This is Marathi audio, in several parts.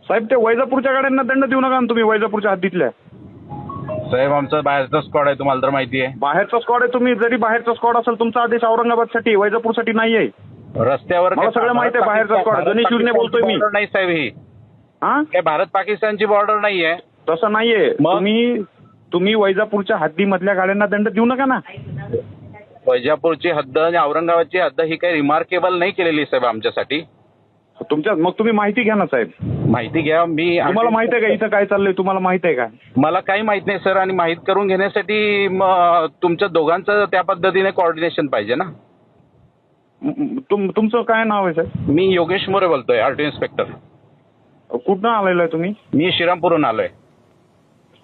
साहेब ते वैजापूरच्या गाड्यांना दंड देऊ नका ना तुम्ही, वैजापूरच्या हद्दीतल्या. साहेब आमचा बाहेरचा स्क्वॉड आहे, तुम्हाला तर माहिती आहे. बाहेरचा स्क्वॉड आहे, तुम्ही जरी बाहेरचा स्क्वॉड असेल तुमचा आदेश औरंगाबादसाठी वैजापूरसाठी नाही आहे. रस्त्यावर मला सगळं माहिती आहे, बाहेरचा स्क्वॉड गणेश युजने बोलतोय मी. नाही साहेब, ही हा काय भारत पाकिस्तानची बॉर्डर नाहीये. तसं नाहीये. मग? तुम्ही वैजापूरच्या हद्दीमधल्या गाड्यांना दंड देऊ नका ना. वैजापूरची हद्द आणि औरंगाबादची हद्द ही काही रिमार्केबल नाही केलेली साहेब आमच्यासाठी. मग तुम्ही माहिती घ्या ना साहेब. माहिती घ्या. तुम्हाला माहिती आहे का इथं काय चाललंय, तुम्हाला माहिती आहे का? मला काही माहित नाही सर, आणि माहित करून घेण्यासाठी तुमच्या दोघांचं त्या पद्धतीने कोऑर्डिनेशन पाहिजे ना. तुमचं काय नाव आहे साहेब? मी योगेश मोरे बोलतोय, आरटी इन्स्पेक्टर. कुठनं आलेलं आहे तुम्ही? मी श्रीरामपूरहून आलोय.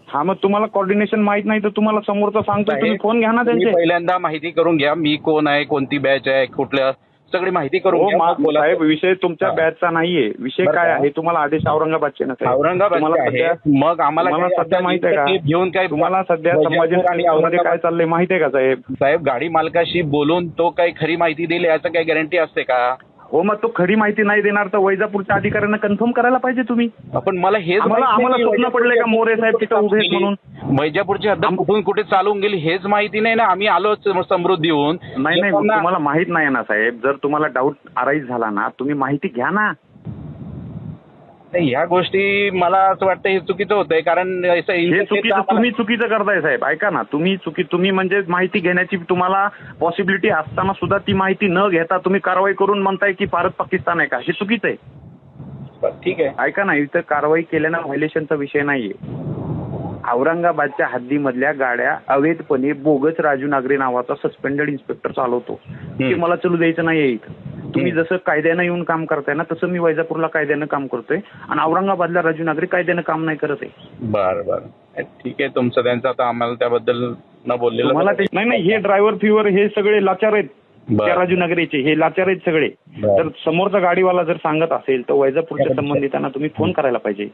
हा, मग तुम्हाला कोऑर्डिनेशन माहित नाही तर तुम्हाला समोरचा सांगतोय, तुम्ही फोन घ्या ना तुम्ही त्यांचे. पहिल्यांदा माहिती करून घ्या, मी कोण आहे, कोणती बॅच आहे, कुठल्या, सगळी माहिती करून घ्या. बोला साहेब, विषय तुमच्या बॅचचा नाहीये. विषय काय आहे, तुम्हाला आदेश औरंगाबादचे ना साहेब. औरंगाबाद मग आम्हाला सध्या माहित आहे का घेऊन काय तुम्हाला सध्या संभाजीनगरमध्ये काय चाललंय माहिती आहे का साहेब? साहेब गाडी मालकाशी बोलून तो काही खरी माहिती देईल याचं काही गॅरंटी असते का? हो, मग तो खरी माहिती नाही देणार तर वैजापूरच्या अधिकाऱ्यांना कन्फर्म करायला पाहिजे तुम्ही. आपण मला हेच आम्हाला स्वप्न पडले का मोरे साहेब तिथं उभे आहेत म्हणून? वैजापूरची हद्द कुठून कुठे चालून गेली हेच माहिती नाही ना. आम्ही आलोच समृद्धी होऊन. नाही, तुम्हाला माहित नाही ना साहेब. जर तुम्हाला डाऊट अराईज झाला ना, तुम्ही माहिती घ्या ना. ह्या गोष्टी मला असं वाटतं हे चुकीचं होतंय, कारण हे चुकीचं तुम्ही चुकीचं करताय साहेब. ऐका ना, तुम्ही म्हणजे माहिती घेण्याची तुम्हाला पॉसिबिलिटी असताना सुद्धा ती माहिती न घेता तुम्ही कारवाई करून म्हणताय की भारत पाकिस्तान आहे का, हे चुकीचं आहे. ठीक आहे, ऐका ना, इथं कारवाई केल्यानं व्हायलेशनचा विषय नाहीये. औरंगाबादच्या हद्दीमधल्या गाड्या अवैधपणे बोगस राजू नागरे नावाचा सस्पेंडेड इन्स्पेक्टर चालवतो, ते मला चलू द्यायचं नाहीये इथं. तुम्ही जसं कायद्यानं येऊन काम करताय ना, तसं मी वैजापूरला कायद्यानं काम करतोय आणि औरंगाबादला राजू नागरे कायद्यानं काम नाही करत आहे. बरं ठीक आहे तुमचं त्यांचं. आता आम्हाला त्याबद्दल न बोललेलं मला नाही, हे ड्रायव्हर फिवर हे सगळे लाचार आहेत. त्या राजू नगरीचे हे लाचार आहेत सगळे. तर समोरचा गाडीवाला जर सांगत असेल तर वैजापूरच्या संबंधितांना तुम्ही फोन करायला पाहिजे.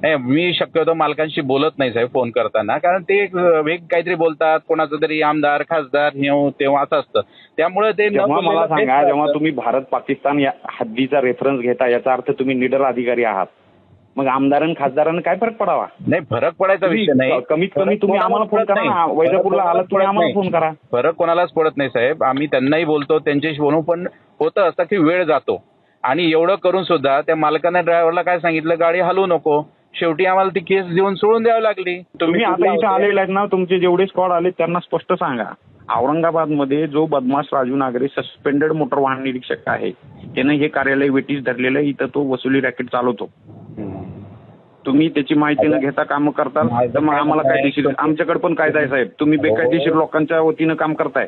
नाही, मी शक्यतो मालकांशी बोलत नाही साहेब फोन करताना, कारण ते वेग काहीतरी बोलतात, कोणाचं तरी आमदार खासदार तेव्हा असं असतं. त्यामुळे ते मला सांगा, जेव्हा तुम्ही भारत पाकिस्तान या हद्दीचा रेफरन्स घेता याचा अर्थ तुम्ही निडर अधिकारी आहात. मग आमदारांना खासदारांना काय फरक पडावा? नाही, फरक पडायचा विषय नाही. कमीत कमी तुम्ही आम्हाला फोन करा ना. वैजापूरला आलात तुम्ही आम्हाला फोन करा. फरक कोणालाच पडत नाही साहेब. आम्ही त्यांनाही बोलतो, त्यांच्याशी बोलू, पण होतं असं की वेळ जातो. आणि एवढं करून सुद्धा त्या मालकाने ड्रायव्हरला काय सांगितलं, गाडी हलवू नको. शेवटी आम्हाला ती केस देऊन सोडून द्यावी लागली. तुम्ही आता इथे आलेले आहेत ना, तुमचे जेवढे स्क्वॉड आले त्यांना स्पष्ट सांगा, औरंगाबादमध्ये जो बदमाश राजू नागरे सस्पेंडेड मोटर वाहन निरीक्षक आहे, त्यानं हे कार्यालय वेटीस धरलेलं आहे. इथं तो वसुली रॅकेट चालवतो. तुम्ही त्याची माहिती न घेता कामं करताल तर मग आम्हाला कायदेशीर, आमच्याकडे पण कायदा आहे साहेब. तुम्ही बेकायदेशीर लोकांच्या वतीनं काम करताय.